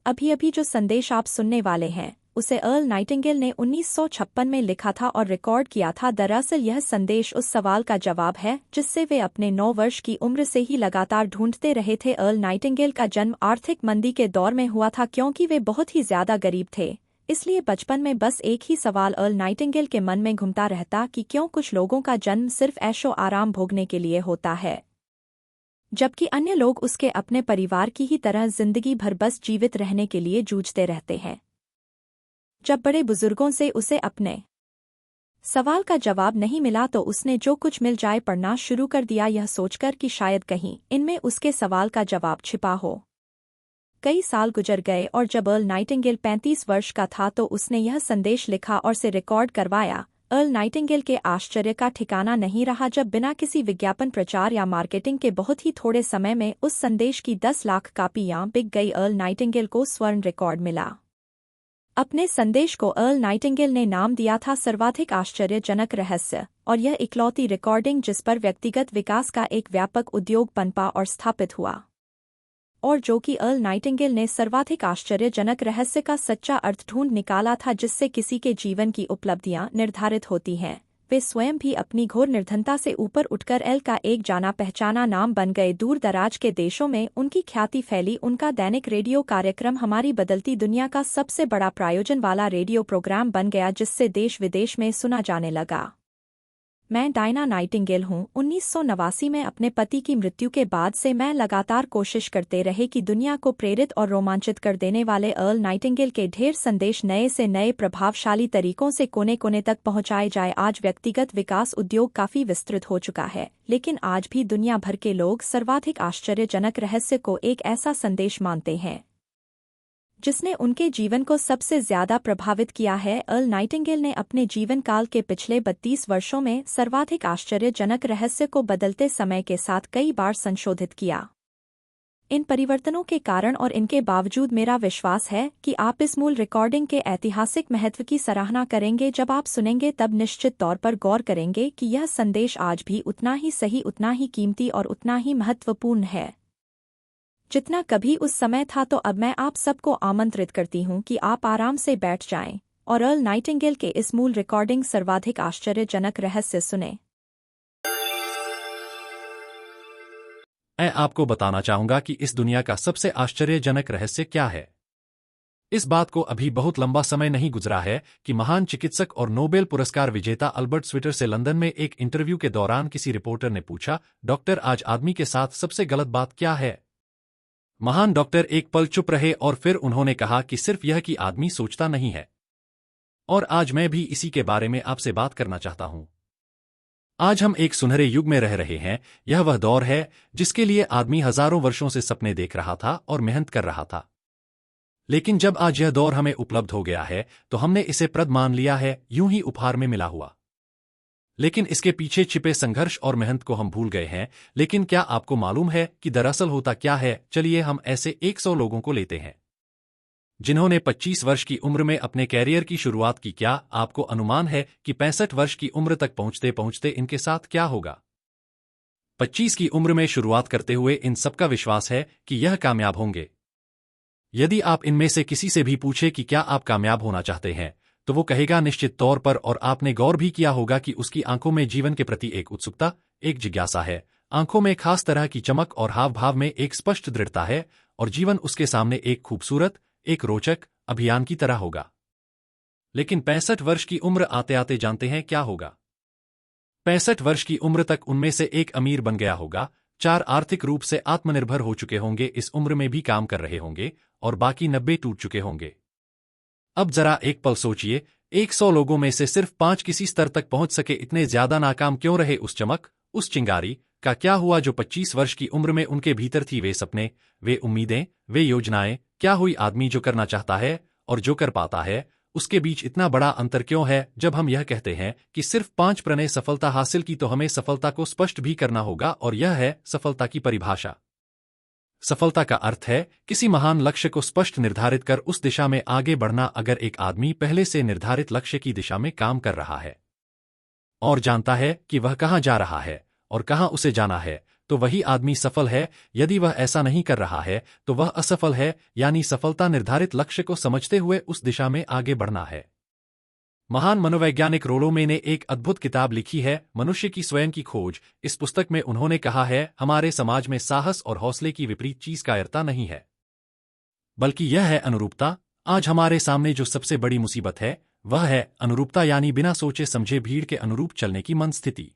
अभी अभी जो संदेश आप सुनने वाले हैं उसे अर्ल नाइटिंगेल ने 1956 में लिखा था और रिकॉर्ड किया था। दरअसल यह संदेश उस सवाल का जवाब है जिससे वे अपने 9 वर्ष की उम्र से ही लगातार ढूंढते रहे थे। अर्ल नाइटिंगेल का जन्म आर्थिक मंदी के दौर में हुआ था। क्योंकि वे बहुत ही ज्यादा गरीब थे, इसलिए बचपन में बस एक ही सवाल अर्ल नाइटिंगेल के मन में घूमता रहता कि क्यों कुछ लोगों का जन्म सिर्फ ऐशो आराम भोगने के लिए होता है, जबकि अन्य लोग उसके अपने परिवार की ही तरह जिंदगी भर बस जीवित रहने के लिए जूझते रहते हैं। जब बड़े बुजुर्गों से उसे अपने सवाल का जवाब नहीं मिला तो उसने जो कुछ मिल जाए पढ़ना शुरू कर दिया, यह सोचकर कि शायद कहीं इनमें उसके सवाल का जवाब छिपा हो। कई साल गुजर गए और जब अर्ल नाइटिंगेल 35 वर्ष का था तो उसने यह संदेश लिखा और से रिकॉर्ड करवाया। अर्ल नाइटिंगेल के आश्चर्य का ठिकाना नहीं रहा जब बिना किसी विज्ञापन, प्रचार या मार्केटिंग के बहुत ही थोड़े समय में उस संदेश की 10 लाख कापियां बिक गई। अर्ल नाइटिंगेल को स्वर्ण रिकॉर्ड मिला। अपने संदेश को अर्ल नाइटिंगेल ने नाम दिया था सर्वाधिक आश्चर्यजनक रहस्य, और यह इकलौती रिकॉर्डिंग जिस पर व्यक्तिगत विकास का एक व्यापक उद्योग पनपा और स्थापित हुआ, और जो कि अर्ल नाइटिंगेल ने सर्वाधिक आश्चर्यजनक रहस्य का सच्चा अर्थ ढूंढ निकाला था जिससे किसी के जीवन की उपलब्धियां निर्धारित होती हैं। वे स्वयं भी अपनी घोर निर्धनता से ऊपर उठकर एल का एक जाना पहचाना नाम बन गए। दूर दराज के देशों में उनकी ख्याति फैली। उनका दैनिक रेडियो कार्यक्रम हमारी बदलती दुनिया का सबसे बड़ा प्रायोजन वाला रेडियो प्रोग्राम बन गया जिससे देश विदेश में सुना जाने लगा। मैं डायना नाइटिंगेल हूँ। 1989 में अपने पति की मृत्यु के बाद से मैं लगातार कोशिश करते रहे कि दुनिया को प्रेरित और रोमांचित कर देने वाले अर्ल नाइटिंगेल के ढेर संदेश नए से नए प्रभावशाली तरीकों से कोने कोने तक पहुँचाए जाए। आज व्यक्तिगत विकास उद्योग काफी विस्तृत हो चुका है, लेकिन आज भी दुनिया भर के लोग सर्वाधिक आश्चर्यजनक रहस्य को एक ऐसा संदेश मानते हैं जिसने उनके जीवन को सबसे ज्यादा प्रभावित किया है। अर्ल नाइटिंगेल ने अपने जीवन काल के पिछले 32 वर्षों में सर्वाधिक आश्चर्यजनक रहस्य को बदलते समय के साथ कई बार संशोधित किया। इन परिवर्तनों के कारण और इनके बावजूद मेरा विश्वास है कि आप इस मूल रिकॉर्डिंग के ऐतिहासिक महत्व की सराहना करेंगे। जब आप सुनेंगे तब निश्चित तौर पर गौर करेंगे कि यह संदेश आज भी उतना ही सही, उतना ही कीमती और उतना ही महत्वपूर्ण है जितना कभी उस समय था। तो अब मैं आप सबको आमंत्रित करती हूँ कि आप आराम से बैठ जाएं और अर्ल नाइटिंगेल के इस मूल रिकॉर्डिंग सर्वाधिक आश्चर्यजनक रहस्य सुने। मैं आपको बताना चाहूंगा कि इस दुनिया का सबसे आश्चर्यजनक रहस्य क्या है। इस बात को अभी बहुत लंबा समय नहीं गुजरा है कि महान चिकित्सक और नोबेल पुरस्कार विजेता अल्बर्ट स्विटर से लंदन में एक इंटरव्यू के दौरान किसी रिपोर्टर ने पूछा, डॉक्टर, आज आदमी के साथ सबसे गलत बात क्या है? महान डॉक्टर एक पल चुप रहे और फिर उन्होंने कहा कि सिर्फ यह कि आदमी सोचता नहीं है। और आज मैं भी इसी के बारे में आपसे बात करना चाहता हूं। आज हम एक सुनहरे युग में रह रहे हैं। यह वह दौर है जिसके लिए आदमी हजारों वर्षों से सपने देख रहा था और मेहनत कर रहा था, लेकिन जब आज यह दौर हमें उपलब्ध हो गया है तो हमने इसे प्रद मान लिया है, यूं ही उपहार में मिला हुआ। लेकिन इसके पीछे छिपे संघर्ष और मेहनत को हम भूल गए हैं। लेकिन क्या आपको मालूम है कि दरअसल होता क्या है? चलिए हम ऐसे 100 लोगों को लेते हैं जिन्होंने 25 वर्ष की उम्र में अपने कैरियर की शुरुआत की। क्या आपको अनुमान है कि 65 वर्ष की उम्र तक पहुंचते पहुंचते इनके साथ क्या होगा? 25 की उम्र में शुरुआत करते हुए इन सबका विश्वास है कि यह कामयाब होंगे। यदि आप इनमें से किसी से भी पूछे कि क्या आप कामयाब होना चाहते हैं तो वो कहेगा निश्चित तौर पर। और आपने गौर भी किया होगा कि उसकी आंखों में जीवन के प्रति एक उत्सुकता, एक जिज्ञासा है। आंखों में खास तरह की चमक और हाव भाव में एक स्पष्ट दृढ़ता है, और जीवन उसके सामने एक खूबसूरत, एक रोचक अभियान की तरह होगा। लेकिन 65 वर्ष की उम्र आते आते जानते हैं क्या होगा? 65 वर्ष की उम्र तक उनमें से एक अमीर बन गया होगा, 4 आर्थिक रूप से आत्मनिर्भर हो चुके होंगे, इस उम्र में भी काम कर रहे होंगे, और बाकी 90 टूट चुके होंगे। अब जरा एक पल सोचिए, 100 लोगों में से सिर्फ 5 किसी स्तर तक पहुंच सके। इतने ज्यादा नाकाम क्यों रहे? उस चमक, उस चिंगारी का क्या हुआ जो 25 वर्ष की उम्र में उनके भीतर थी? वे सपने, वे उम्मीदें, वे योजनाएं क्या हुई? आदमी जो करना चाहता है और जो कर पाता है, उसके बीच इतना बड़ा अंतर क्यों है? जब हम यह कहते हैं कि सिर्फ 5 प्रणय सफलता हासिल की तो हमें सफलता को स्पष्ट भी करना होगा, और यह है सफलता की परिभाषा। सफलता का अर्थ है किसी महान लक्ष्य को स्पष्ट निर्धारित कर उस दिशा में आगे बढ़ना। अगर एक आदमी पहले से निर्धारित लक्ष्य की दिशा में काम कर रहा है और जानता है कि वह कहां जा रहा है और कहां उसे जाना है, तो वही आदमी सफल है। यदि वह ऐसा नहीं कर रहा है तो वह असफल है, यानी सफलता निर्धारित लक्ष्य को समझते हुए उस दिशा में आगे बढ़ना है। महान मनोवैज्ञानिक रोलोमे ने एक अद्भुत किताब लिखी है, मनुष्य की स्वयं की खोज। इस पुस्तक में उन्होंने कहा है, हमारे समाज में साहस और हौसले की विपरीत चीज कायरता नहीं है, बल्कि यह है अनुरूपता। आज हमारे सामने जो सबसे बड़ी मुसीबत है वह है अनुरूपता, यानी बिना सोचे समझे भीड़ के अनुरूप चलने की मन स्थिति।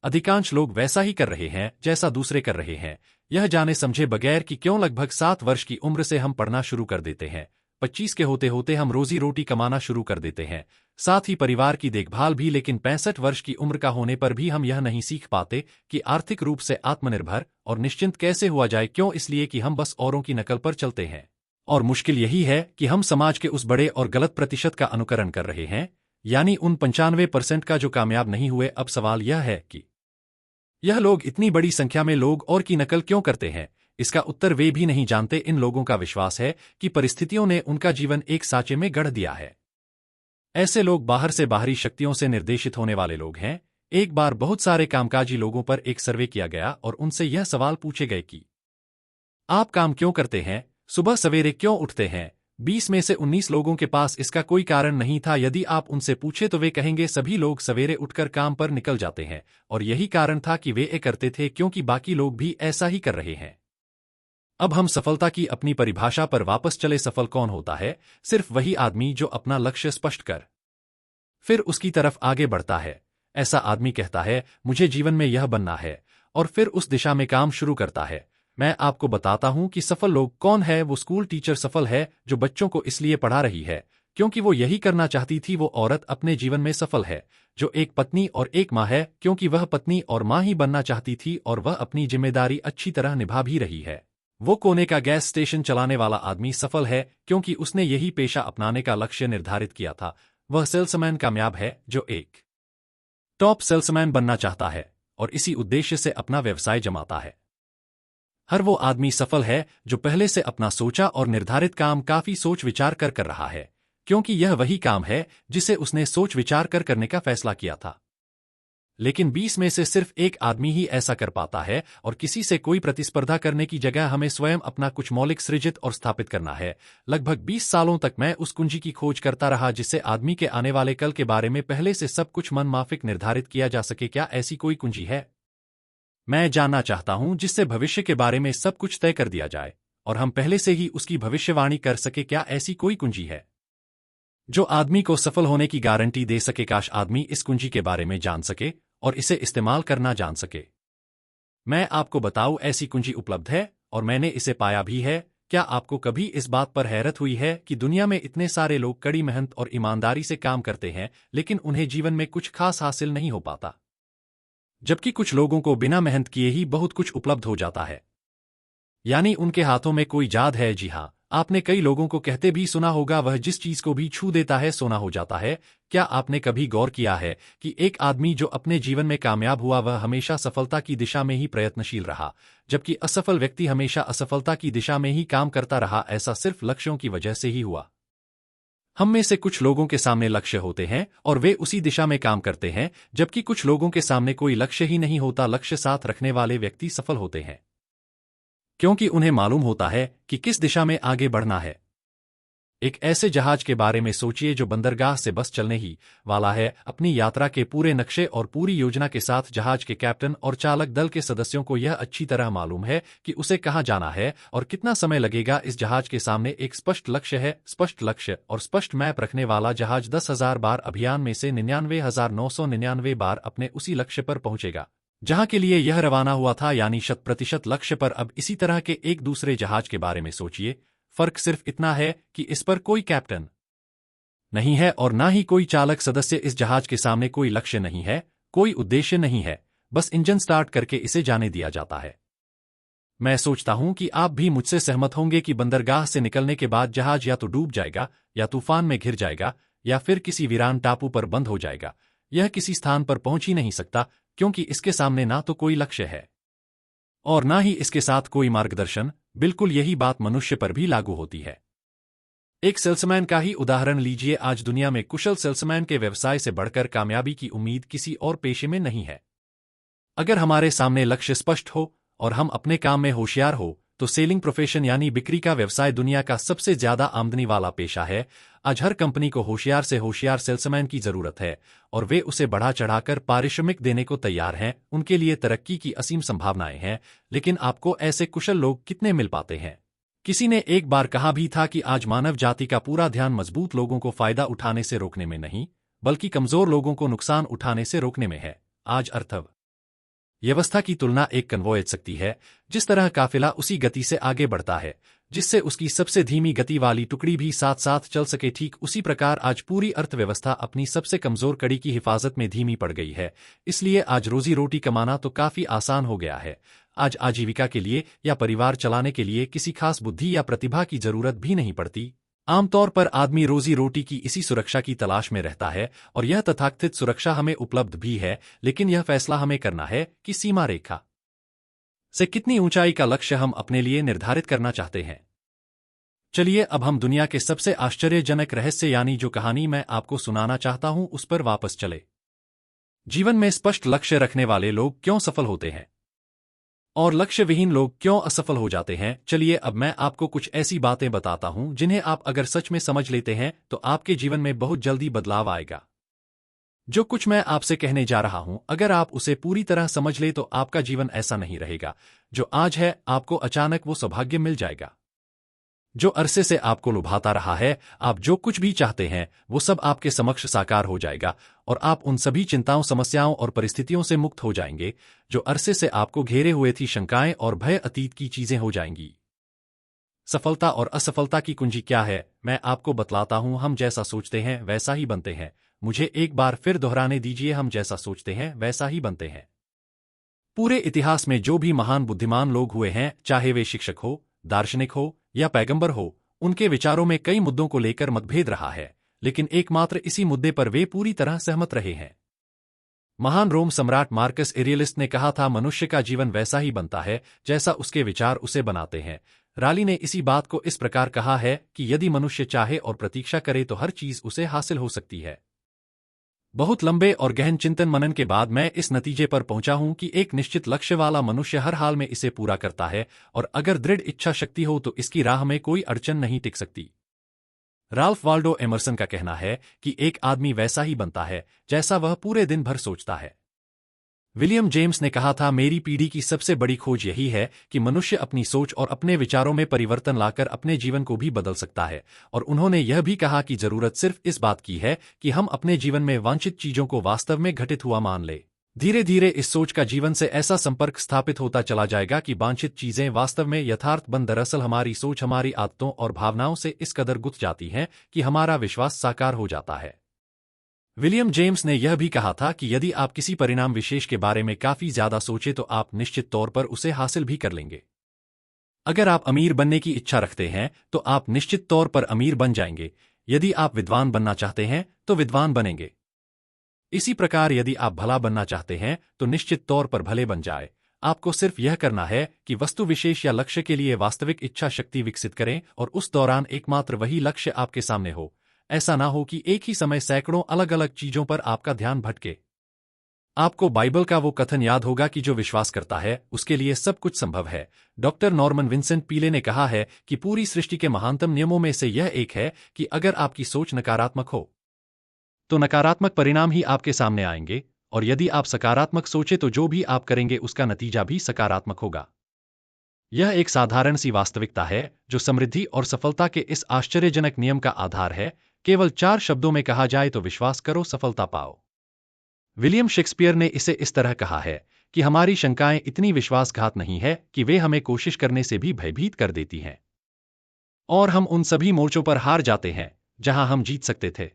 अधिकांश लोग वैसा ही कर रहे हैं जैसा दूसरे कर रहे हैं, यह जाने समझे बगैर कि क्यों। लगभग 7 वर्ष की उम्र से हम पढ़ना शुरू कर देते हैं, 25 के होते होते हम रोजी रोटी कमाना शुरू कर देते हैं, साथ ही परिवार की देखभाल भी। लेकिन 65 वर्ष की उम्र का होने पर भी हम यह नहीं सीख पाते कि आर्थिक रूप से आत्मनिर्भर और निश्चिंत कैसे हुआ जाए। क्यों? इसलिए कि हम बस औरों की नकल पर चलते हैं। और मुश्किल यही है कि हम समाज के उस बड़े और गलत प्रतिशत का अनुकरण कर रहे हैं, यानी उन 95% का जो कामयाब नहीं हुए। अब सवाल यह है कि यह लोग, इतनी बड़ी संख्या में लोग, और की नकल क्यों करते हैं? इसका उत्तर वे भी नहीं जानते। इन लोगों का विश्वास है कि परिस्थितियों ने उनका जीवन एक साँचे में गढ़ दिया है। ऐसे लोग बाहर से बाहरी शक्तियों से निर्देशित होने वाले लोग हैं। एक बार बहुत सारे कामकाजी लोगों पर एक सर्वे किया गया और उनसे यह सवाल पूछे गए कि आप काम क्यों करते हैं, सुबह सवेरे क्यों उठते हैं? 20 में से 19 लोगों के पास इसका कोई कारण नहीं था। यदि आप उनसे पूछे तो वे कहेंगे सभी लोग सवेरे उठकर काम पर निकल जाते हैं, और यही कारण था कि वे ये करते थे क्योंकि बाकी लोग भी ऐसा ही कर रहे हैं। अब हम सफलता की अपनी परिभाषा पर वापस चले। सफल कौन होता है? सिर्फ वही आदमी जो अपना लक्ष्य स्पष्ट कर फिर उसकी तरफ आगे बढ़ता है। ऐसा आदमी कहता है, मुझे जीवन में यह बनना है, और फिर उस दिशा में काम शुरू करता है। मैं आपको बताता हूं कि सफल लोग कौन है। वो स्कूल टीचर सफल है जो बच्चों को इसलिए पढ़ा रही है क्योंकि वो यही करना चाहती थी। वो औरत अपने जीवन में सफल है जो एक पत्नी और एक माँ है, क्योंकि वह पत्नी और माँ ही बनना चाहती थी और वह अपनी जिम्मेदारी अच्छी तरह निभा भी रही है। वो कोने का गैस स्टेशन चलाने वाला आदमी सफल है क्योंकि उसने यही पेशा अपनाने का लक्ष्य निर्धारित किया था। वह सेल्समैन कामयाब है जो एक टॉप सेल्समैन बनना चाहता है और इसी उद्देश्य से अपना व्यवसाय जमाता है। हर वो आदमी सफल है जो पहले से अपना सोचा और निर्धारित काम काफी सोच विचार कर रहा है, क्योंकि यह वही काम है जिसे उसने सोच विचार कर करने का फैसला किया था। लेकिन 20 में से सिर्फ एक आदमी ही ऐसा कर पाता है, और किसी से कोई प्रतिस्पर्धा करने की जगह हमें स्वयं अपना कुछ मौलिक सृजित और स्थापित करना है। लगभग 20 सालों तक मैं उस कुंजी की खोज करता रहा जिससे आदमी के आने वाले कल के बारे में पहले से सब कुछ मन माफिक निर्धारित किया जा सके। क्या ऐसी कोई कुंजी है? मैं जानना चाहता हूं जिससे भविष्य के बारे में सब कुछ तय कर दिया जाए और हम पहले से ही उसकी भविष्यवाणी कर सके। क्या ऐसी कोई कुंजी है जो आदमी को सफल होने की गारंटी दे सके? काश आदमी इस कुंजी के बारे में जान सके और इसे इस्तेमाल करना जान सके। मैं आपको बताऊं, ऐसी कुंजी उपलब्ध है और मैंने इसे पाया भी है। क्या आपको कभी इस बात पर हैरत हुई है कि दुनिया में इतने सारे लोग कड़ी मेहनत और ईमानदारी से काम करते हैं लेकिन उन्हें जीवन में कुछ खास हासिल नहीं हो पाता, जबकि कुछ लोगों को बिना मेहनत किए ही बहुत कुछ उपलब्ध हो जाता है, यानी उनके हाथों में कोई जादू है। जी हाँ, आपने कई लोगों को कहते भी सुना होगा, वह जिस चीज को भी छू देता है सोना हो जाता है। क्या आपने कभी गौर किया है कि एक आदमी जो अपने जीवन में कामयाब हुआ वह हमेशा सफलता की दिशा में ही प्रयत्नशील रहा, जबकि असफल व्यक्ति हमेशा असफलता की दिशा में ही काम करता रहा? ऐसा सिर्फ लक्ष्यों की वजह से ही हुआ। हम में से कुछ लोगों के सामने लक्ष्य होते हैं और वे उसी दिशा में काम करते हैं, जबकि कुछ लोगों के सामने कोई लक्ष्य ही नहीं होता। लक्ष्य साथ रखने वाले व्यक्ति सफल होते हैं क्योंकि उन्हें मालूम होता है कि किस दिशा में आगे बढ़ना है। एक ऐसे जहाज के बारे में सोचिए जो बंदरगाह से बस चलने ही वाला है। अपनी यात्रा के पूरे नक्शे और पूरी योजना के साथ जहाज के कैप्टन और चालक दल के सदस्यों को यह अच्छी तरह मालूम है कि उसे कहां जाना है और कितना समय लगेगा। इस जहाज के सामने एक स्पष्ट लक्ष्य है। स्पष्ट लक्ष्य और स्पष्ट मैप रखने वाला जहाज 10,000 बार अभियान में से 99,999 बार अपने उसी लक्ष्य पर पहुंचेगा जहां के लिए यह रवाना हुआ था, यानी 100% लक्ष्य पर। अब इसी तरह के एक दूसरे जहाज के बारे में सोचिए। फर्क सिर्फ इतना है कि इस पर कोई कैप्टन नहीं है और ना ही कोई चालक सदस्य। इस जहाज के सामने कोई लक्ष्य नहीं है, कोई उद्देश्य नहीं है, बस इंजन स्टार्ट करके इसे जाने दिया जाता है। मैं सोचता हूं कि आप भी मुझसे सहमत होंगे कि बंदरगाह से निकलने के बाद जहाज या तो डूब जाएगा, या तूफान में घिर जाएगा, या फिर किसी वीरान टापू पर बंद हो जाएगा। यह किसी स्थान पर पहुंच ही नहीं सकता क्योंकि इसके सामने ना तो कोई लक्ष्य है और ना ही इसके साथ कोई मार्गदर्शन। बिल्कुल यही बात मनुष्य पर भी लागू होती है। एक सेल्समैन का ही उदाहरण लीजिए। आज दुनिया में कुशल सेल्समैन के व्यवसाय से बढ़कर कामयाबी की उम्मीद किसी और पेशे में नहीं है। अगर हमारे सामने लक्ष्य स्पष्ट हो और हम अपने काम में होशियार हो तो सेलिंग प्रोफेशन यानी बिक्री का व्यवसाय दुनिया का सबसे ज्यादा आमदनी वाला पेशा है। आज हर कंपनी को होशियार से होशियार सेल्समैन की जरूरत है और वे उसे बढ़ा चढ़ाकर पारिश्रमिक देने को तैयार हैं। उनके लिए तरक्की की असीम संभावनाएं हैं, लेकिन आपको ऐसे कुशल लोग कितने मिल पाते हैं? किसी ने एक बार कहा भी था कि आज मानव जाति का पूरा ध्यान मजबूत लोगों को फायदा उठाने से रोकने में नहीं, बल्कि कमजोर लोगों को नुकसान उठाने से रोकने में है। आज व्यवस्था की तुलना एक कन्वॉय सकती है। जिस तरह काफिला उसी गति से आगे बढ़ता है जिससे उसकी सबसे धीमी गति वाली टुकड़ी भी साथ साथ चल सके, ठीक उसी प्रकार आज पूरी अर्थव्यवस्था अपनी सबसे कमजोर कड़ी की हिफाजत में धीमी पड़ गई है। इसलिए आज रोजी रोटी कमाना तो काफी आसान हो गया है। आज आजीविका के लिए या परिवार चलाने के लिए किसी खास बुद्धि या प्रतिभा की जरूरत भी नहीं पड़ती। आमतौर पर आदमी रोजी रोटी की इसी सुरक्षा की तलाश में रहता है और यह तथाकथित सुरक्षा हमें उपलब्ध भी है, लेकिन यह फैसला हमें करना है कि सीमा रेखा से कितनी ऊंचाई का लक्ष्य हम अपने लिए निर्धारित करना चाहते हैं। चलिए अब हम दुनिया के सबसे आश्चर्यजनक रहस्य यानी जो कहानी मैं आपको सुनाना चाहता हूं उस पर वापस चले। जीवन में स्पष्ट लक्ष्य रखने वाले लोग क्यों सफल होते हैं और लक्ष्य विहीन लोग क्यों असफल हो जाते हैं? चलिए अब मैं आपको कुछ ऐसी बातें बताता हूं जिन्हें आप अगर सच में समझ लेते हैं तो आपके जीवन में बहुत जल्दी बदलाव आएगा। जो कुछ मैं आपसे कहने जा रहा हूं, अगर आप उसे पूरी तरह समझ ले तो आपका जीवन ऐसा नहीं रहेगा जो आज है। आपको अचानक वो सौभाग्य मिल जाएगा जो अरसे से आपको लुभाता रहा है। आप जो कुछ भी चाहते हैं वो सब आपके समक्ष साकार हो जाएगा और आप उन सभी चिंताओं, समस्याओं और परिस्थितियों से मुक्त हो जाएंगे जो अरसे से आपको घेरे हुए थी। शंकाएं और भय अतीत की चीजें हो जाएंगी। सफलता और असफलता की कुंजी क्या है, मैं आपको बतलाता हूं। हम जैसा सोचते हैं वैसा ही बनते हैं। मुझे एक बार फिर दोहराने दीजिए, हम जैसा सोचते हैं वैसा ही बनते हैं। पूरे इतिहास में जो भी महान बुद्धिमान लोग हुए हैं, चाहे वे शिक्षक हो, दार्शनिक हो या पैगंबर हो, उनके विचारों में कई मुद्दों को लेकर मतभेद रहा है, लेकिन एकमात्र इसी मुद्दे पर वे पूरी तरह सहमत रहे हैं। महान रोम सम्राट मार्कस एरियलिस ने कहा था, मनुष्य का जीवन वैसा ही बनता है जैसा उसके विचार उसे बनाते हैं। राली ने इसी बात को इस प्रकार कहा है कि यदि मनुष्य चाहे और प्रतीक्षा करे तो हर चीज उसे हासिल हो सकती है। बहुत लंबे और गहन चिंतन मनन के बाद मैं इस नतीजे पर पहुंचा हूं कि एक निश्चित लक्ष्य वाला मनुष्य हर हाल में इसे पूरा करता है और अगर दृढ़ इच्छा शक्ति हो तो इसकी राह में कोई अड़चन नहीं टिक सकती। राल्फ वाल्डो एमर्सन का कहना है कि एक आदमी वैसा ही बनता है जैसा वह पूरे दिन भर सोचता है। विलियम जेम्स ने कहा था, मेरी पीढ़ी की सबसे बड़ी खोज यही है कि मनुष्य अपनी सोच और अपने विचारों में परिवर्तन लाकर अपने जीवन को भी बदल सकता है। और उन्होंने यह भी कहा कि जरूरत सिर्फ इस बात की है कि हम अपने जीवन में वांछित चीजों को वास्तव में घटित हुआ मान ले। धीरे धीरे इस सोच का जीवन से ऐसा संपर्क स्थापित होता चला जाएगा कि वांछित चीजें वास्तव में यथार्थ बन। दरअसल हमारी सोच हमारी आदतों और भावनाओं से इस कदर गुथ जाती है कि हमारा विश्वास साकार हो जाता है। विलियम जेम्स ने यह भी कहा था कि यदि आप किसी परिणाम विशेष के बारे में काफी ज्यादा सोचे तो आप निश्चित तौर पर उसे हासिल भी कर लेंगे। अगर आप अमीर बनने की इच्छा रखते हैं तो आप निश्चित तौर पर अमीर बन जाएंगे। यदि आप विद्वान बनना चाहते हैं तो विद्वान बनेंगे। इसी प्रकार यदि आप भला बनना चाहते हैं तो निश्चित तौर पर भले बन जाए। आपको सिर्फ यह करना है कि वस्तु विशेष या लक्ष्य के लिए वास्तविक इच्छा शक्ति विकसित करें और उस दौरान एकमात्र वही लक्ष्य आपके सामने हो। ऐसा ना हो कि एक ही समय सैकड़ों अलग अलग चीजों पर आपका ध्यान भटके। आपको बाइबल का वो कथन याद होगा कि जो विश्वास करता है उसके लिए सब कुछ संभव है। डॉक्टर नॉर्मन विंसेंट पीले ने कहा है कि पूरी सृष्टि के महानतम नियमों में से यह एक है कि अगर आपकी सोच नकारात्मक हो तो नकारात्मक परिणाम ही आपके सामने आएंगे, और यदि आप सकारात्मक सोचे तो जो भी आप करेंगे उसका नतीजा भी सकारात्मक होगा। यह एक साधारण सी वास्तविकता है जो समृद्धि और सफलता के इस आश्चर्यजनक नियम का आधार है। केवल 4 शब्दों में कहा जाए तो विश्वास करो, सफलता पाओ। विलियम शेक्सपियर ने इसे इस तरह कहा है कि हमारी शंकाएं इतनी विश्वासघात नहीं है कि वे हमें कोशिश करने से भी भयभीत कर देती हैं, और हम उन सभी मोर्चों पर हार जाते हैं जहां हम जीत सकते थे।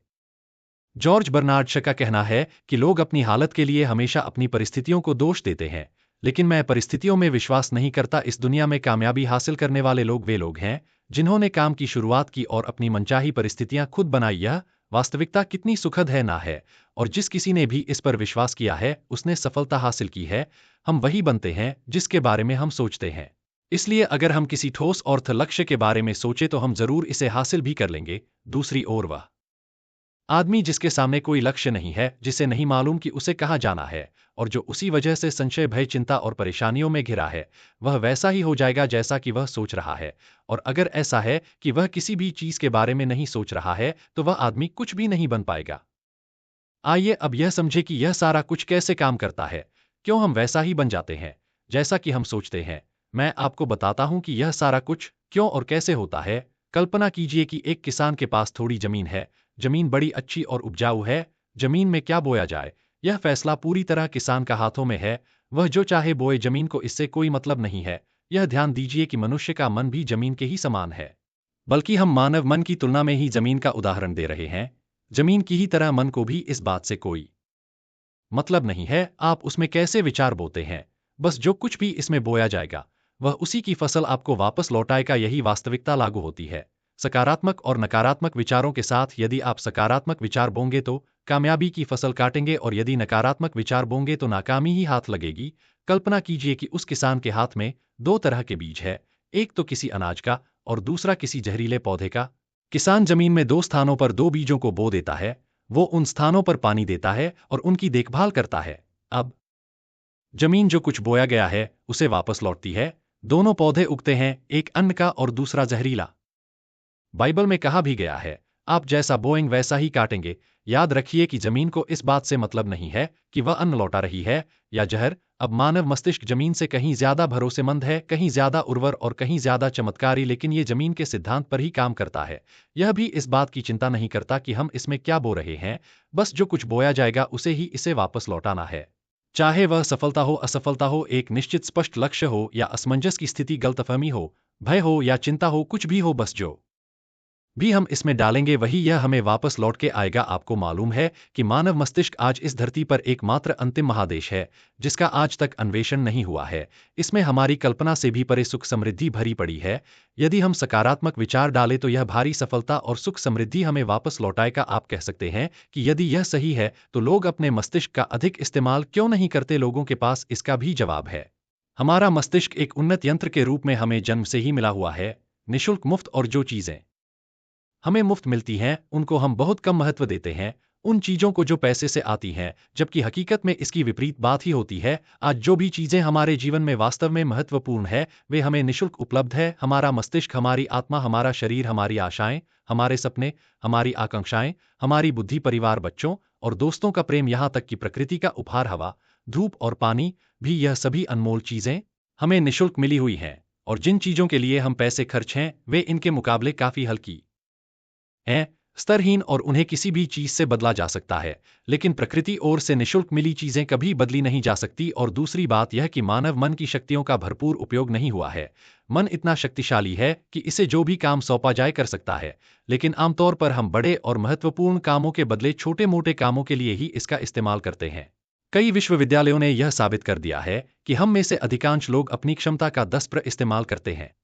जॉर्ज बर्नार्ड शॉ का कहना है कि लोग अपनी हालत के लिए हमेशा अपनी परिस्थितियों को दोष देते हैं, लेकिन मैं परिस्थितियों में विश्वास नहीं करता। इस दुनिया में कामयाबी हासिल करने वाले लोग वे लोग हैं जिन्होंने काम की शुरुआत की और अपनी मनचाही परिस्थितियां खुद बनाई। यह वास्तविकता कितनी सुखद है ना है, और जिस किसी ने भी इस पर विश्वास किया है उसने सफलता हासिल की है। हम वही बनते हैं जिसके बारे में हम सोचते हैं। इसलिए अगर हम किसी ठोस और लक्ष्य के बारे में सोचे तो हम जरूर इसे हासिल भी कर लेंगे। दूसरी ओर वह आदमी जिसके सामने कोई लक्ष्य नहीं है, जिसे नहीं मालूम कि उसे कहाँ जाना है, और जो उसी वजह से संशय, भय, चिंता और परेशानियों में घिरा है, वह वैसा ही हो जाएगा जैसा कि वह सोच रहा है। और अगर ऐसा है कि वह किसी भी चीज के बारे में नहीं सोच रहा है, तो वह आदमी कुछ भी नहीं बन पाएगा। आइए अब यह समझे कि यह सारा कुछ कैसे काम करता है, क्यों हम वैसा ही बन जाते हैं जैसा कि हम सोचते हैं। मैं आपको बताता हूं कि यह सारा कुछ क्यों और कैसे होता है। कल्पना कीजिए कि एक किसान के पास थोड़ी जमीन है। जमीन बड़ी अच्छी और उपजाऊ है। जमीन में क्या बोया जाए, यह फैसला पूरी तरह किसान का हाथों में है। वह जो चाहे बोए, जमीन को इससे कोई मतलब नहीं है। यह ध्यान दीजिए कि मनुष्य का मन भी जमीन के ही समान है, बल्कि हम मानव मन की तुलना में ही जमीन का उदाहरण दे रहे हैं। जमीन की ही तरह मन को भी इस बात से कोई मतलब नहीं है आप उसमें कैसे विचार बोते हैं। बस जो कुछ भी इसमें बोया जाएगा, वह उसी की फसल आपको वापस लौटाएगा। यही वास्तविकता लागू होती है सकारात्मक और नकारात्मक विचारों के साथ। यदि आप सकारात्मक विचार बोंगे तो कामयाबी की फसल काटेंगे, और यदि नकारात्मक विचार बोंगे तो नाकामी ही हाथ लगेगी। कल्पना कीजिए कि उस किसान के हाथ में दो तरह के बीज है, एक तो किसी अनाज का और दूसरा किसी जहरीले पौधे का। किसान जमीन में दो स्थानों पर दो बीजों को बो देता है। वो उन स्थानों पर पानी देता है और उनकी देखभाल करता है। अब जमीन जो कुछ बोया गया है उसे वापस लौटती है। दोनों पौधे उगते हैं, एक अन्न का और दूसरा जहरीला। बाइबल में कहा भी गया है, आप जैसा बोएंगे वैसा ही काटेंगे। याद रखिए कि जमीन को इस बात से मतलब नहीं है कि वह अन्न लौटा रही है या जहर। अब मानव मस्तिष्क जमीन से कहीं ज्यादा भरोसेमंद है, कहीं ज्यादा उर्वर और कहीं ज्यादा चमत्कारी, लेकिन ये जमीन के सिद्धांत पर ही काम करता है। यह भी इस बात की चिंता नहीं करता कि हम इसमें क्या बो रहे हैं। बस जो कुछ बोया जाएगा उसे ही इसे वापस लौटाना है, चाहे वह सफलता हो, असफलता हो, एक निश्चित स्पष्ट लक्ष्य हो या असमंजस की स्थिति, गलतफहमी हो, भय हो या चिंता हो, कुछ भी हो, बस जो भी हम इसमें डालेंगे वही यह हमें वापस लौट के आएगा। आपको मालूम है कि मानव मस्तिष्क आज इस धरती पर एकमात्र अंतिम महादेश है जिसका आज तक अन्वेषण नहीं हुआ है। इसमें हमारी कल्पना से भी परे सुख समृद्धि भरी पड़ी है। यदि हम सकारात्मक विचार डालें तो यह भारी सफलता और सुख समृद्धि हमें वापस लौटाएगा। आप कह सकते हैं कि यदि यह सही है तो लोग अपने मस्तिष्क का अधिक इस्तेमाल क्यों नहीं करते। लोगों के पास इसका भी जवाब है। हमारा मस्तिष्क एक उन्नत यंत्र के रूप में हमें जन्म से ही मिला हुआ है, निःशुल्क, मुफ्त, और जो चीजें हमें मुफ्त मिलती हैं उनको हम बहुत कम महत्व देते हैं, उन चीजों को जो पैसे से आती हैं, जबकि हकीकत में इसकी विपरीत बात ही होती है। आज जो भी चीजें हमारे जीवन में वास्तव में महत्वपूर्ण है वे हमें निःशुल्क उपलब्ध है। हमारा मस्तिष्क, हमारी आत्मा, हमारा शरीर, हमारी आशाएं, हमारे सपने, हमारी आकांक्षाएं, हमारी बुद्धि, परिवार, बच्चों और दोस्तों का प्रेम, यहां तक कि प्रकृति का उपहार, हवा, धूप और पानी भी, यह सभी अनमोल चीजें हमें निःशुल्क मिली हुई हैं। और जिन चीजों के लिए हम पैसे खर्च हैं वे इनके मुकाबले काफी हल्की हैं, स्तरहीन, और उन्हें किसी भी चीज से बदला जा सकता है। लेकिन प्रकृति ओर से निःशुल्क मिली चीजें कभी बदली नहीं जा सकती। और दूसरी बात यह कि मानव मन की शक्तियों का भरपूर उपयोग नहीं हुआ है। मन इतना शक्तिशाली है कि इसे जो भी काम सौंपा जाए कर सकता है, लेकिन आमतौर पर हम बड़े और महत्वपूर्ण कामों के बदले छोटे मोटे कामों के लिए ही इसका इस्तेमाल करते हैं। कई विश्वविद्यालयों ने यह साबित कर दिया है कि हम में से अधिकांश लोग अपनी क्षमता का 10% इस्तेमाल करते हैं।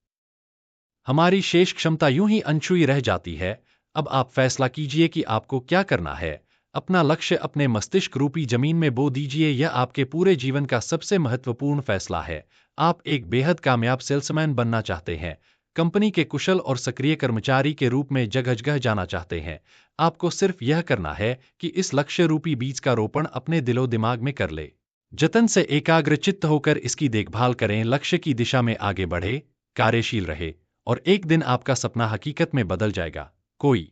हमारी शेष क्षमता यूं ही अनछुई रह जाती है। अब आप फैसला कीजिए कि आपको क्या करना है। अपना लक्ष्य अपने मस्तिष्क रूपी जमीन में बो दीजिए। यह आपके पूरे जीवन का सबसे महत्वपूर्ण फैसला है। आप एक बेहद कामयाब सेल्समैन बनना चाहते हैं, कंपनी के कुशल और सक्रिय कर्मचारी के रूप में जगह जगह जाना चाहते हैं। आपको सिर्फ यह करना है कि इस लक्ष्य रूपी बीज का रोपण अपने दिलो दिमाग में कर ले। जतन से एकाग्रचित्त होकर इसकी देखभाल करें, लक्ष्य की दिशा में आगे बढ़े, कार्यशील रहे, और एक दिन आपका सपना हकीकत में बदल जाएगा। कोई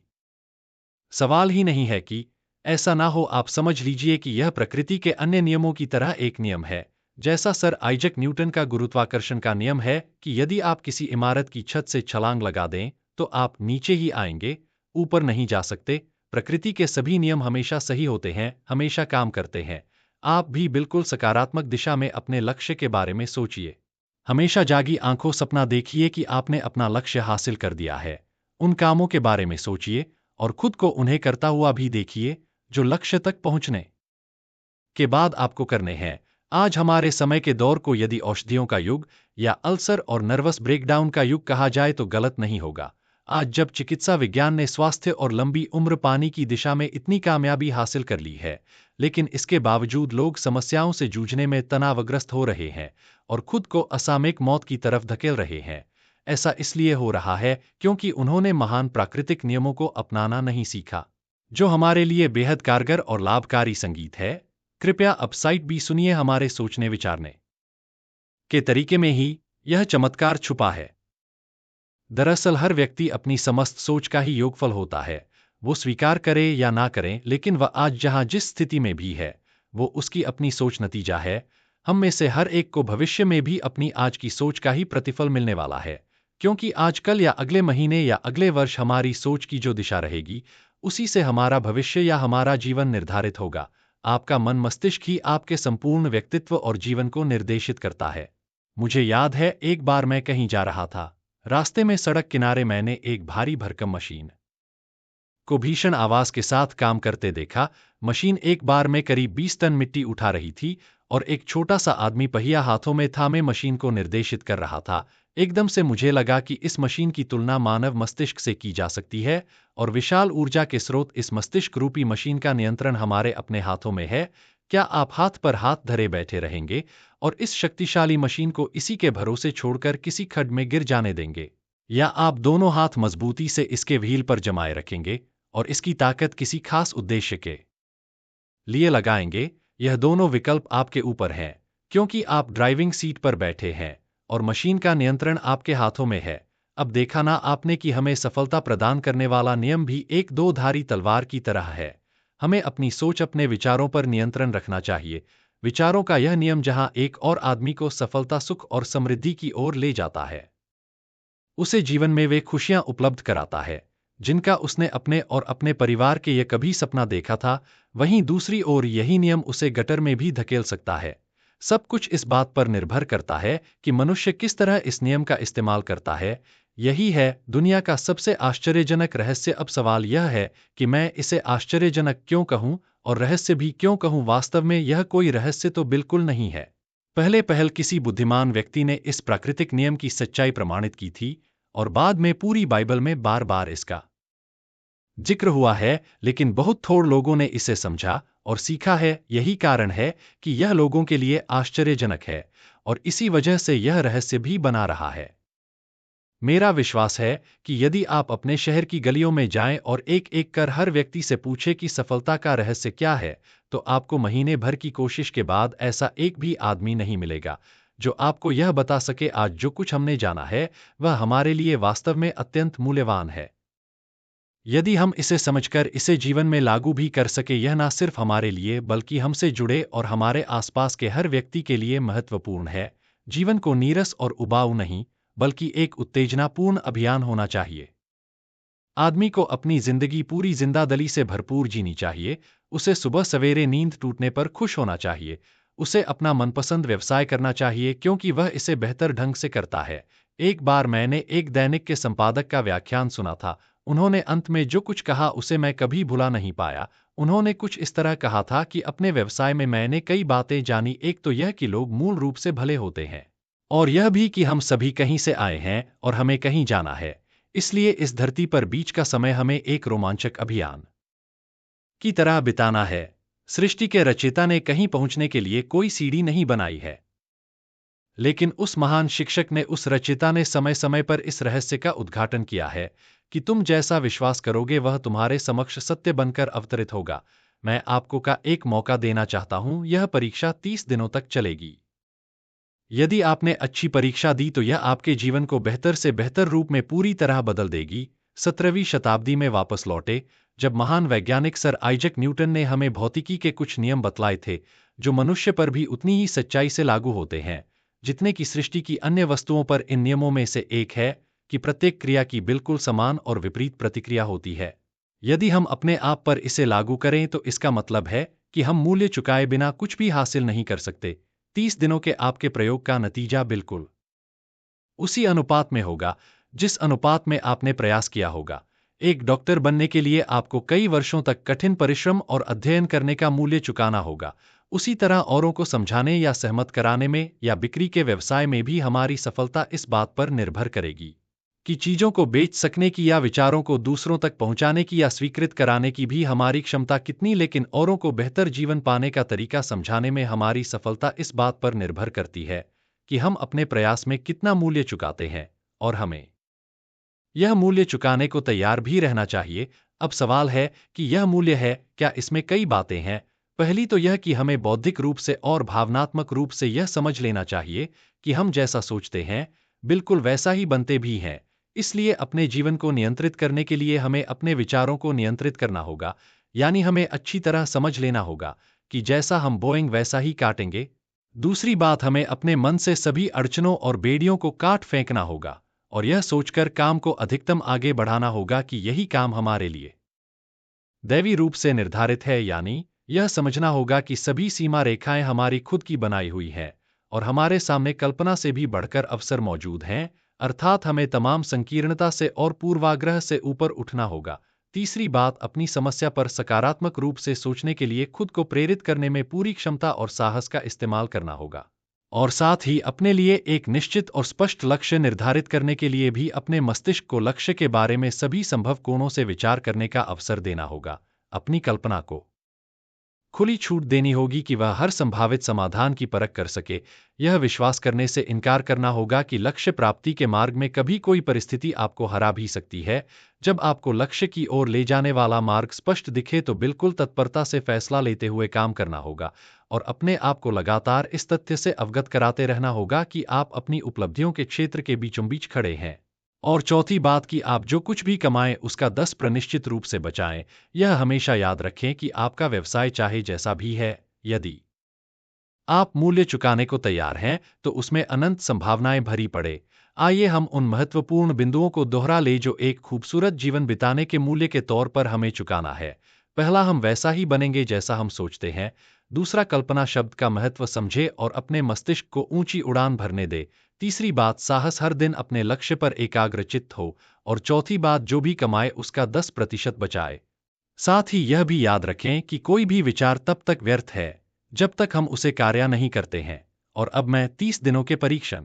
सवाल ही नहीं है कि ऐसा ना हो। आप समझ लीजिए कि यह प्रकृति के अन्य नियमों की तरह एक नियम है, जैसा सर आइजक न्यूटन का गुरुत्वाकर्षण का नियम है कि यदि आप किसी इमारत की छत से छलांग लगा दें तो आप नीचे ही आएंगे, ऊपर नहीं जा सकते। प्रकृति के सभी नियम हमेशा सही होते हैं, हमेशा काम करते हैं। आप भी बिल्कुल सकारात्मक दिशा में अपने लक्ष्य के बारे में सोचिए। हमेशा जागी आंखों सपना देखिए कि आपने अपना लक्ष्य हासिल कर दिया है। उन कामों के बारे में सोचिए और खुद को उन्हें करता हुआ भी देखिए जो लक्ष्य तक पहुंचने के बाद आपको करने हैं। आज हमारे समय के दौर को यदि औषधियों का युग या अल्सर और नर्वस ब्रेकडाउन का युग कहा जाए तो गलत नहीं होगा। आज जब चिकित्सा विज्ञान ने स्वास्थ्य और लंबी उम्र पाने की दिशा में इतनी कामयाबी हासिल कर ली है, लेकिन इसके बावजूद लोग समस्याओं से जूझने में तनावग्रस्त हो रहे हैं और खुद को असामयिक मौत की तरफ धकेल रहे हैं। ऐसा इसलिए हो रहा है क्योंकि उन्होंने महान प्राकृतिक नियमों को अपनाना नहीं सीखा। जो हमारे लिए बेहद कारगर और लाभकारी संगीत है। कृपया अब साइट भी सुनिए। हमारे सोचने विचारने के तरीके में ही यह चमत्कार छुपा है। दरअसल हर व्यक्ति अपनी समस्त सोच का ही योगफल होता है, वो स्वीकार करे या ना करें, लेकिन वह आज जहां जिस स्थिति में भी है वो उसकी अपनी सोच नतीजा है। हम में से हर एक को भविष्य में भी अपनी आज की सोच का ही प्रतिफल मिलने वाला है, क्योंकि आज कल या अगले महीने या अगले वर्ष हमारी सोच की जो दिशा रहेगी उसी से हमारा भविष्य या हमारा जीवन निर्धारित होगा। आपका मन मस्तिष्क ही आपके संपूर्ण व्यक्तित्व और जीवन को निर्देशित करता है। मुझे याद है, एक बार मैं कहीं जा रहा था। रास्ते में सड़क किनारे मैंने एक भारी भरकम मशीन को भीषण आवाज के साथ काम करते देखा। मशीन एक बार में करीब 20 टन मिट्टी उठा रही थी और एक छोटा सा आदमी पहिया हाथों में थामे मशीन को निर्देशित कर रहा था। एकदम से मुझे लगा कि इस मशीन की तुलना मानव मस्तिष्क से की जा सकती है और विशाल ऊर्जा के स्रोत इस मस्तिष्क रूपी मशीन का नियंत्रण हमारे अपने हाथों में है। क्या आप हाथ पर हाथ धरे बैठे रहेंगे और इस शक्तिशाली मशीन को इसी के भरोसे छोड़कर किसी खड्ड में गिर जाने देंगे, या आप दोनों हाथ मजबूती से इसके व्हील पर जमाए रखेंगे और इसकी ताकत किसी खास उद्देश्य के लिए लगाएंगे? यह दोनों विकल्प आपके ऊपर हैं, क्योंकि आप ड्राइविंग सीट पर बैठे हैं और मशीन का नियंत्रण आपके हाथों में है। अब देखा ना आपने कि हमें सफलता प्रदान करने वाला नियम भी एक दो धारी तलवार की तरह है। हमें अपनी सोच, अपने विचारों पर नियंत्रण रखना चाहिए। विचारों का यह नियम जहां एक और आदमी को सफलता, सुख और समृद्धि की ओर ले जाता है, उसे जीवन में वे खुशियां उपलब्ध कराता है जिनका उसने अपने और अपने परिवार के लिए कभी सपना देखा था। वहीं दूसरी ओर यही नियम उसे गटर में भी धकेल सकता है। सब कुछ इस बात पर निर्भर करता है कि मनुष्य किस तरह इस नियम का इस्तेमाल करता है। यही है दुनिया का सबसे आश्चर्यजनक रहस्य। अब सवाल यह है कि मैं इसे आश्चर्यजनक क्यों कहूं और रहस्य भी क्यों कहूं। वास्तव में यह कोई रहस्य तो बिल्कुल नहीं है। पहले पहल किसी बुद्धिमान व्यक्ति ने इस प्राकृतिक नियम की सच्चाई प्रमाणित की थी और बाद में पूरी बाइबल में बार बार इसका जिक्र हुआ है, लेकिन बहुत थोड़े लोगों ने इसे समझा और सीखा है। यही कारण है कि यह लोगों के लिए आश्चर्यजनक है और इसी वजह से यह रहस्य भी बना रहा है। मेरा विश्वास है कि यदि आप अपने शहर की गलियों में जाएं और एक एक कर हर व्यक्ति से पूछें कि सफलता का रहस्य क्या है, तो आपको महीने भर की कोशिश के बाद ऐसा एक भी आदमी नहीं मिलेगा जो आपको यह बता सके। आज जो कुछ हमने जाना है वह हमारे लिए वास्तव में अत्यंत मूल्यवान है। यदि हम इसे समझकर इसे जीवन में लागू भी कर सके, यह न सिर्फ हमारे लिए बल्कि हमसे जुड़े और हमारे आसपास के हर व्यक्ति के लिए महत्वपूर्ण है। जीवन को नीरस और उबाऊ नहीं बल्कि एक उत्तेजनापूर्ण अभियान होना चाहिए। आदमी को अपनी जिंदगी पूरी जिंदादिली से भरपूर जीनी चाहिए। उसे सुबह सवेरे नींद टूटने पर खुश होना चाहिए। उसे अपना मनपसंद व्यवसाय करना चाहिए क्योंकि वह इसे बेहतर ढंग से करता है। एक बार मैंने एक दैनिक के संपादक का व्याख्यान सुना था। उन्होंने अंत में जो कुछ कहा उसे मैं कभी भुला नहीं पाया। उन्होंने कुछ इस तरह कहा था कि अपने व्यवसाय में मैंने कई बातें जानी। एक तो यह कि लोग मूल रूप से भले होते हैं और यह भी कि हम सभी कहीं से आए हैं और हमें कहीं जाना है। इसलिए इस धरती पर बीच का समय हमें एक रोमांचक अभियान की तरह बिताना है। सृष्टि के रचयिता ने कहीं पहुंचने के लिए कोई सीढ़ी नहीं बनाई है, लेकिन उस महान शिक्षक ने, उस रचयिता ने समय समय पर इस रहस्य का उद्घाटन किया है कि तुम जैसा विश्वास करोगे वह तुम्हारे समक्ष सत्य बनकर अवतरित होगा। मैं आपको का एक मौका देना चाहता हूं। यह परीक्षा 30 दिनों तक चलेगी। यदि आपने अच्छी परीक्षा दी तो यह आपके जीवन को बेहतर से बेहतर रूप में पूरी तरह बदल देगी। 17वीं शताब्दी में वापस लौटे जब महान वैज्ञानिक सर आइजैक न्यूटन ने हमें भौतिकी के कुछ नियम बतलाए थे जो मनुष्य पर भी उतनी ही सच्चाई से लागू होते हैं जितने की सृष्टि की अन्य वस्तुओं पर। इन नियमों में से एक है कि प्रत्येक क्रिया की बिल्कुल समान और विपरीत प्रतिक्रिया होती है। यदि हम अपने आप पर इसे लागू करें तो इसका मतलब है कि हम मूल्य चुकाए बिना कुछ भी हासिल नहीं कर सकते। 30 दिनों के आपके प्रयोग का नतीजा बिल्कुल उसी अनुपात में होगा जिस अनुपात में आपने प्रयास किया होगा। एक डॉक्टर बनने के लिए आपको कई वर्षों तक कठिन परिश्रम और अध्ययन करने का मूल्य चुकाना होगा। उसी तरह औरों को समझाने या सहमत कराने में या बिक्री के व्यवसाय में भी हमारी सफलता इस बात पर निर्भर करेगी कि चीजों को बेच सकने की या विचारों को दूसरों तक पहुंचाने की या स्वीकृत कराने की भी हमारी क्षमता कितनी। लेकिन औरों को बेहतर जीवन पाने का तरीका समझाने में हमारी सफलता इस बात पर निर्भर करती है कि हम अपने प्रयास में कितना मूल्य चुकाते हैं और हमें यह मूल्य चुकाने को तैयार भी रहना चाहिए। अब सवाल है कि यह मूल्य है क्या। इसमें कई बातें हैं। पहली तो यह कि हमें बौद्धिक रूप से और भावनात्मक रूप से यह समझ लेना चाहिए कि हम जैसा सोचते हैं बिल्कुल वैसा ही बनते भी हैं। इसलिए अपने जीवन को नियंत्रित करने के लिए हमें अपने विचारों को नियंत्रित करना होगा। यानी हमें अच्छी तरह समझ लेना होगा कि जैसा हम बोएंगे वैसा ही काटेंगे। दूसरी बात, हमें अपने मन से सभी अड़चनों और बेड़ियों को काट फेंकना होगा और यह सोचकर काम को अधिकतम आगे बढ़ाना होगा कि यही काम हमारे लिए दैवी रूप से निर्धारित है। यानी यह समझना होगा कि सभी सीमा रेखाएं हमारी खुद की बनाई हुई हैं और हमारे सामने कल्पना से भी बढ़कर अवसर मौजूद हैं। अर्थात हमें तमाम संकीर्णता से और पूर्वाग्रह से ऊपर उठना होगा। तीसरी बात, अपनी समस्या पर सकारात्मक रूप से सोचने के लिए खुद को प्रेरित करने में पूरी क्षमता और साहस का इस्तेमाल करना होगा और साथ ही अपने लिए एक निश्चित और स्पष्ट लक्ष्य निर्धारित करने के लिए भी अपने मस्तिष्क को लक्ष्य के बारे में सभी संभव कोणों से विचार करने का अवसर देना होगा। अपनी कल्पना को खुली छूट देनी होगी कि वह हर संभावित समाधान की परख कर सके। यह विश्वास करने से इनकार करना होगा कि लक्ष्य प्राप्ति के मार्ग में कभी कोई परिस्थिति आपको हरा भी सकती है। जब आपको लक्ष्य की ओर ले जाने वाला मार्ग स्पष्ट दिखे तो बिल्कुल तत्परता से फैसला लेते हुए काम करना होगा और अपने आप को लगातार इस तथ्य से अवगत कराते रहना होगा कि आप अपनी उपलब्धियों के क्षेत्र के बीचों बीच खड़े हैं। और चौथी बात कि आप जो कुछ भी कमाएं उसका 10% निश्चित रूप से बचाएं। यह हमेशा याद रखें कि आपका व्यवसाय चाहे जैसा भी है, यदि आप मूल्य चुकाने को तैयार हैं तो उसमें अनंत संभावनाएं भरी पड़े। आइए हम उन महत्वपूर्ण बिंदुओं को दोहरा ले जो एक खूबसूरत जीवन बिताने के मूल्य के तौर पर हमें चुकाना है। पहला, हम वैसा ही बनेंगे जैसा हम सोचते हैं। दूसरा, कल्पना शब्द का महत्व समझे और अपने मस्तिष्क को ऊंची उड़ान भरने दे। तीसरी बात, साहस, हर दिन अपने लक्ष्य पर एकाग्रचित्त हो। और चौथी बात, जो भी कमाए उसका 10% बचाए। साथ ही यह भी याद रखें कि कोई भी विचार तब तक व्यर्थ है जब तक हम उसे कार्य नहीं करते हैं। और अब मैं 30 दिनों के परीक्षण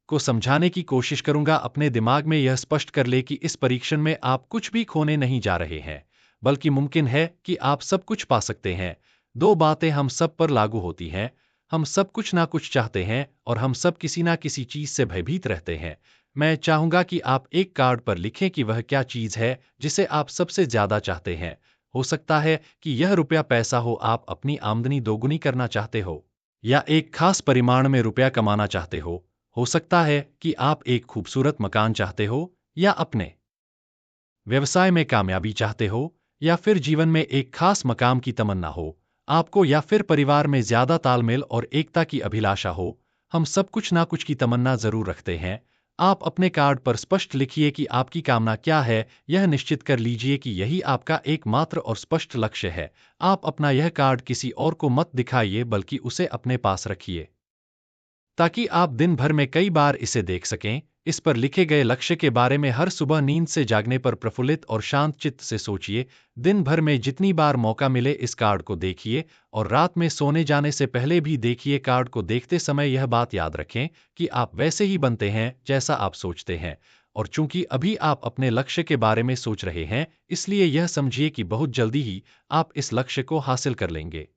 को समझाने की कोशिश करूंगा। अपने दिमाग में यह स्पष्ट कर ले कि इस परीक्षण में आप कुछ भी खोने नहीं जा रहे हैं, बल्कि मुमकिन है कि आप सब कुछ पा सकते हैं। दो बातें हम सब पर लागू होती हैं। हम सब कुछ ना कुछ चाहते हैं और हम सब किसी ना किसी चीज से भयभीत रहते हैं। मैं चाहूंगा कि आप एक कार्ड पर लिखें कि वह क्या चीज है जिसे आप सबसे ज्यादा चाहते हैं। हो सकता है कि यह रुपया पैसा हो, आप अपनी आमदनी दोगुनी करना चाहते हो, या एक खास परिमाण में रुपया कमाना चाहते हो सकता है कि आप एक खूबसूरत मकान चाहते हो, या अपने व्यवसाय में कामयाबी चाहते हो, या फिर जीवन में एक खास मकाम की तमन्ना हो आपको, या फिर परिवार में ज्यादा तालमेल और एकता की अभिलाषा हो। हम सब कुछ ना कुछ की तमन्ना जरूर रखते हैं। आप अपने कार्ड पर स्पष्ट लिखिए कि आपकी कामना क्या है। यह निश्चित कर लीजिए कि यही आपका एकमात्र और स्पष्ट लक्ष्य है। आप अपना यह कार्ड किसी और को मत दिखाइए, बल्कि उसे अपने पास रखिए ताकि आप दिन भर में कई बार इसे देख सकें। इस पर लिखे गए लक्ष्य के बारे में हर सुबह नींद से जागने पर प्रफुल्लित और शांत चित्त से सोचिए। दिन भर में जितनी बार मौका मिले इस कार्ड को देखिए और रात में सोने जाने से पहले भी देखिए। कार्ड को देखते समय यह बात याद रखें कि आप वैसे ही बनते हैं जैसा आप सोचते हैं। और चूंकि अभी आप अपने लक्ष्य के बारे में सोच रहे हैं, इसलिए यह समझिए कि बहुत जल्दी ही आप इस लक्ष्य को हासिल कर लेंगे।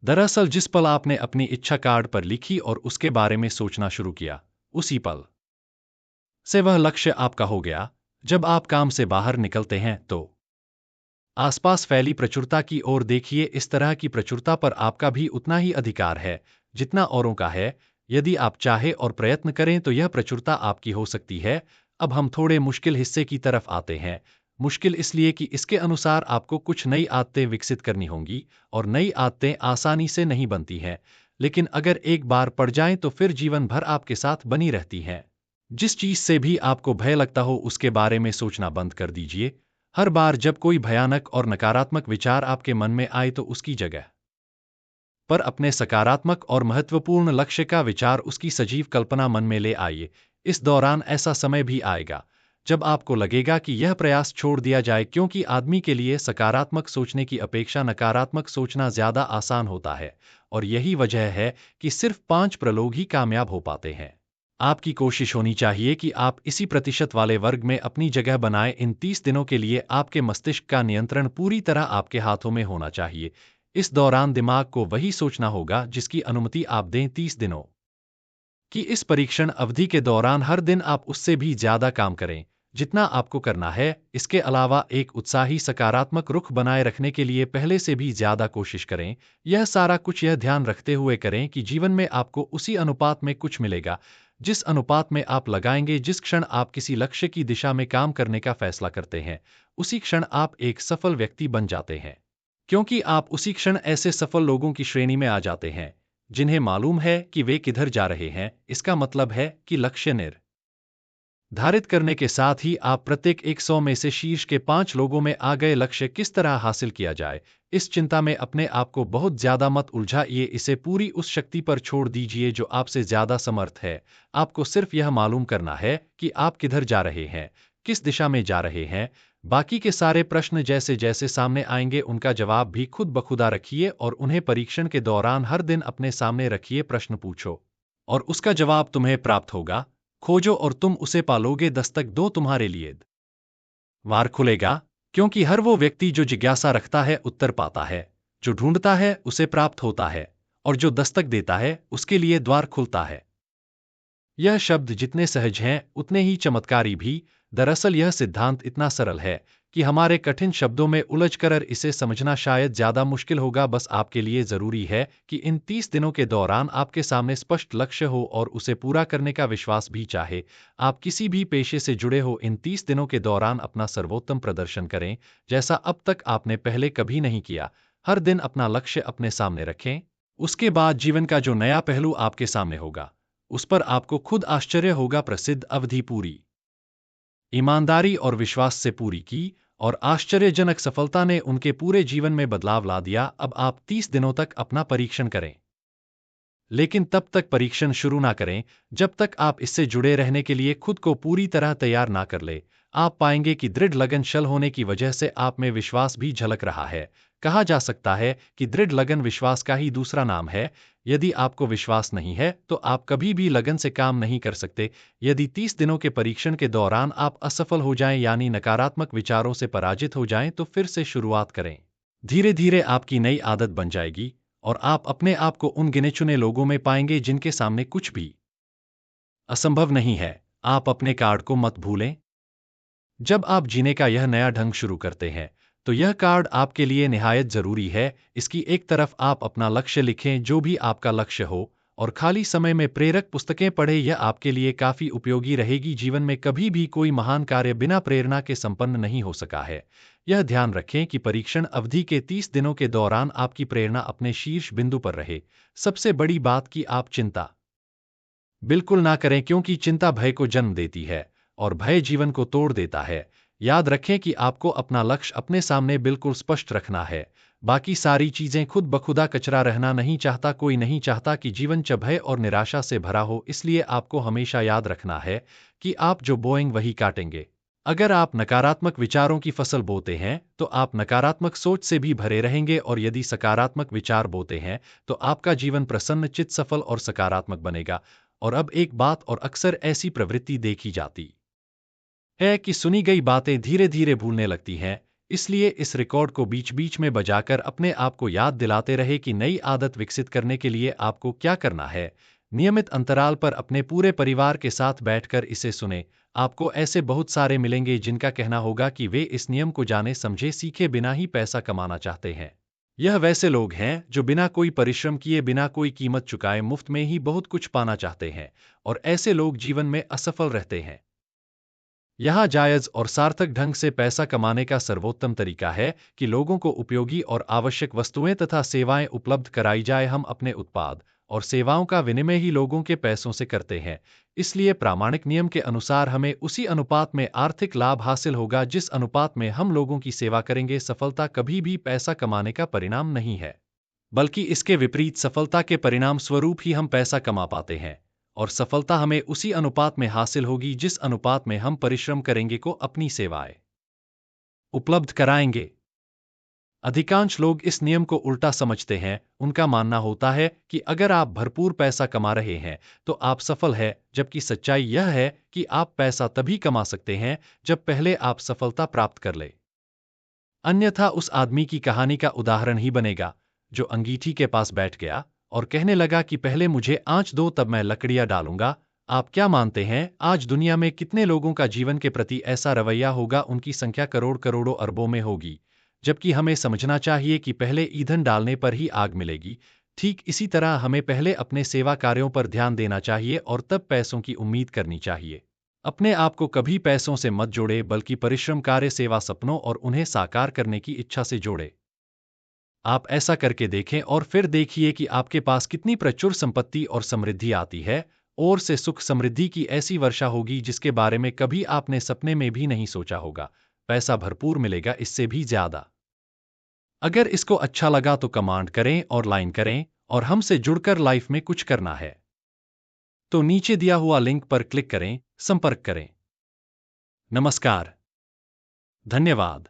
दरअसल जिस पल आपने अपनी इच्छा कार्ड पर लिखी और उसके बारे में सोचना शुरू किया, उसी पल से वह लक्ष्य आपका हो गया। जब आप काम से बाहर निकलते हैं तो आसपास फैली प्रचुरता की ओर देखिए। इस तरह की प्रचुरता पर आपका भी उतना ही अधिकार है जितना औरों का है। यदि आप चाहे और प्रयत्न करें तो यह प्रचुरता आपकी हो सकती है। अब हम थोड़े मुश्किल हिस्से की तरफ आते हैं। मुश्किल इसलिए कि इसके अनुसार आपको कुछ नई आदतें विकसित करनी होंगी और नई आदतें आसानी से नहीं बनती हैं, लेकिन अगर एक बार पड़ जाएं तो फिर जीवन भर आपके साथ बनी रहती हैं। जिस चीज से भी आपको भय लगता हो उसके बारे में सोचना बंद कर दीजिए। हर बार जब कोई भयानक और नकारात्मक विचार आपके मन में आए तो उसकी जगह पर अपने सकारात्मक और महत्वपूर्ण लक्ष्य का विचार, उसकी सजीव कल्पना मन में ले आइए। इस दौरान ऐसा समय भी आएगा जब आपको लगेगा कि यह प्रयास छोड़ दिया जाए, क्योंकि आदमी के लिए सकारात्मक सोचने की अपेक्षा नकारात्मक सोचना ज्यादा आसान होता है। और यही वजह है कि सिर्फ 5% लोग ही कामयाब हो पाते हैं। आपकी कोशिश होनी चाहिए कि आप इसी प्रतिशत वाले वर्ग में अपनी जगह बनाएं। इन 30 दिनों के लिए आपके मस्तिष्क का नियंत्रण पूरी तरह आपके हाथों में होना चाहिए। इस दौरान दिमाग को वही सोचना होगा जिसकी अनुमति आप दें। 30 दिनों की इस परीक्षण अवधि के दौरान हर दिन आप उससे भी ज्यादा काम करें जितना आपको करना है, इसके अलावा एक उत्साही सकारात्मक रुख बनाए रखने के लिए पहले से भी ज्यादा कोशिश करें। यह सारा कुछ यह ध्यान रखते हुए करें कि जीवन में आपको उसी अनुपात में कुछ मिलेगा जिस अनुपात में आप लगाएंगे। जिस क्षण आप किसी लक्ष्य की दिशा में काम करने का फैसला करते हैं, उसी क्षण आप एक सफल व्यक्ति बन जाते हैं, क्योंकि आप उसी क्षण ऐसे सफल लोगों की श्रेणी में आ जाते हैं जिन्हें मालूम है कि वे किधर जा रहे हैं। इसका मतलब है कि लक्ष्य निर्धारित करने के साथ ही आप प्रत्येक 100 में से शीर्ष के 5 लोगों में आ गए। लक्ष्य किस तरह हासिल किया जाए, इस चिंता में अपने आप को बहुत ज्यादा मत उलझाइए। इसे पूरी उस शक्ति पर छोड़ दीजिए जो आपसे ज्यादा समर्थ है। आपको सिर्फ यह मालूम करना है कि आप किधर जा रहे हैं, किस दिशा में जा रहे हैं। बाकी के सारे प्रश्न जैसे जैसे सामने आएंगे उनका जवाब भी खुद बखुदा रखिए और उन्हें परीक्षण के दौरान हर दिन अपने सामने रखिए। प्रश्न पूछो और उसका जवाब तुम्हें प्राप्त होगा। खोजो और तुम उसे पालोगे। दस्तक दो, तुम्हारे लिए द्वार खुलेगा, क्योंकि हर वो व्यक्ति जो जिज्ञासा रखता है उत्तर पाता है, जो ढूंढता है उसे प्राप्त होता है, और जो दस्तक देता है उसके लिए द्वार खुलता है। यह शब्द जितने सहज हैं उतने ही चमत्कारी भी। दरअसल यह सिद्धांत इतना सरल है कि हमारे कठिन शब्दों में उलझकर इसे समझना शायद ज्यादा मुश्किल होगा। बस आपके लिए जरूरी है कि इन 30 दिनों के दौरान आपके सामने स्पष्ट लक्ष्य हो और उसे पूरा करने का विश्वास भी। चाहे आप किसी भी पेशे से जुड़े हो, इन 30 दिनों के दौरान अपना सर्वोत्तम प्रदर्शन करें, जैसा अब तक आपने पहले कभी नहीं किया। हर दिन अपना लक्ष्य अपने सामने रखें। उसके बाद जीवन का जो नया पहलू आपके सामने होगा, उस पर आपको खुद आश्चर्य होगा। प्रसिद्ध अवधि पूरी ईमानदारी और विश्वास से पूरी की और आश्चर्यजनक सफलता ने उनके पूरे जीवन में बदलाव ला दिया। अब आप 30 दिनों तक अपना परीक्षण करें, लेकिन तब तक परीक्षण शुरू ना करें जब तक आप इससे जुड़े रहने के लिए खुद को पूरी तरह तैयार ना कर ले। आप पाएंगे कि दृढ़ लगनशील होने की वजह से आप में विश्वास भी झलक रहा है। कहा जा सकता है कि दृढ़ लगन विश्वास का ही दूसरा नाम है। यदि आपको विश्वास नहीं है तो आप कभी भी लगन से काम नहीं कर सकते। यदि 30 दिनों के परीक्षण के दौरान आप असफल हो जाएं, यानी नकारात्मक विचारों से पराजित हो जाएं, तो फिर से शुरुआत करें। धीरे धीरे आपकी नई आदत बन जाएगी और आप अपने आप को उन गिने चुने लोगों में पाएंगे जिनके सामने कुछ भी असंभव नहीं है। आप अपने कार्ड को मत भूलें। जब आप जीने का यह नया ढंग शुरू करते हैं तो यह कार्ड आपके लिए निहायत जरूरी है। इसकी एक तरफ आप अपना लक्ष्य लिखें, जो भी आपका लक्ष्य हो, और खाली समय में प्रेरक पुस्तकें पढ़ें। यह आपके लिए काफी उपयोगी रहेगी। जीवन में कभी भी कोई महान कार्य बिना प्रेरणा के संपन्न नहीं हो सका है। यह ध्यान रखें कि परीक्षण अवधि के 30 दिनों के दौरान आपकी प्रेरणा अपने शीर्ष बिंदु पर रहे। सबसे बड़ी बात कि आप चिंता बिल्कुल ना करें, क्योंकि चिंता भय को जन्म देती है और भय जीवन को तोड़ देता है। याद रखें कि आपको अपना लक्ष्य अपने सामने बिल्कुल स्पष्ट रखना है। बाकी सारी चीजें खुद बखुदा कचरा रहना नहीं चाहता। कोई नहीं चाहता कि जीवन भय और निराशा से भरा हो। इसलिए आपको हमेशा याद रखना है कि आप जो बोएंगे वही काटेंगे। अगर आप नकारात्मक विचारों की फसल बोते हैं तो आप नकारात्मक सोच से भी भरे रहेंगे, और यदि सकारात्मक विचार बोते हैं तो आपका जीवन प्रसन्न चित्त, सफल और सकारात्मक बनेगा। और अब एक बात और, अक्सर ऐसी प्रवृत्ति देखी जाती है कि सुनी गई बातें धीरे धीरे भूलने लगती हैं। इसलिए इस रिकॉर्ड को बीच बीच में बजाकर अपने आप को याद दिलाते रहे कि नई आदत विकसित करने के लिए आपको क्या करना है। नियमित अंतराल पर अपने पूरे परिवार के साथ बैठकर इसे सुने। आपको ऐसे बहुत सारे मिलेंगे जिनका कहना होगा कि वे इस नियम को जाने समझे सीखे बिना ही पैसा कमाना चाहते हैं। यह वैसे लोग हैं जो बिना कोई परिश्रम किए, बिना कोई कीमत चुकाए मुफ्त में ही बहुत कुछ पाना चाहते हैं, और ऐसे लोग जीवन में असफल रहते हैं। यह जायज और सार्थक ढंग से पैसा कमाने का सर्वोत्तम तरीका है कि लोगों को उपयोगी और आवश्यक वस्तुएं तथा सेवाएं उपलब्ध कराई जाए। हम अपने उत्पाद और सेवाओं का विनिमय ही लोगों के पैसों से करते हैं। इसलिए प्रामाणिक नियम के अनुसार हमें उसी अनुपात में आर्थिक लाभ हासिल होगा जिस अनुपात में हम लोगों की सेवा करेंगे। सफलता कभी भी पैसा कमाने का परिणाम नहीं है, बल्कि इसके विपरीत सफलता के परिणाम स्वरूप ही हम पैसा कमा पाते हैं। और सफलता हमें उसी अनुपात में हासिल होगी जिस अनुपात में हम परिश्रम करेंगे को अपनी सेवाएं उपलब्ध कराएंगे। अधिकांश लोग इस नियम को उल्टा समझते हैं। उनका मानना होता है कि अगर आप भरपूर पैसा कमा रहे हैं तो आप सफल हैं, जबकि सच्चाई यह है कि आप पैसा तभी कमा सकते हैं जब पहले आप सफलता प्राप्त कर ले। अन्यथा उस आदमी की कहानी का उदाहरण ही बनेगा जो अंगीठी के पास बैठ गया और कहने लगा कि पहले मुझे आंच दो तब मैं लकड़ियां डालूंगा। आप क्या मानते हैं, आज दुनिया में कितने लोगों का जीवन के प्रति ऐसा रवैया होगा? उनकी संख्या करोड़ करोड़ों अरबों में होगी। जबकि हमें समझना चाहिए कि पहले ईंधन डालने पर ही आग मिलेगी। ठीक इसी तरह हमें पहले अपने सेवा कार्यों पर ध्यान देना चाहिए और तब पैसों की उम्मीद करनी चाहिए। अपने आप को कभी पैसों से मत जोड़े, बल्कि परिश्रम, कार्य, सेवा, सपनों और उन्हें साकार करने की इच्छा से जोड़े। आप ऐसा करके देखें और फिर देखिए कि आपके पास कितनी प्रचुर संपत्ति और समृद्धि आती है, और से सुख समृद्धि की ऐसी वर्षा होगी जिसके बारे में कभी आपने सपने में भी नहीं सोचा होगा। पैसा भरपूर मिलेगा, इससे भी ज्यादा। अगर इसको अच्छा लगा तो कमेंट करें और लाइक करें, और हमसे जुड़कर लाइफ में कुछ करना है तो नीचे दिया हुआ लिंक पर क्लिक करें, संपर्क करें। नमस्कार, धन्यवाद।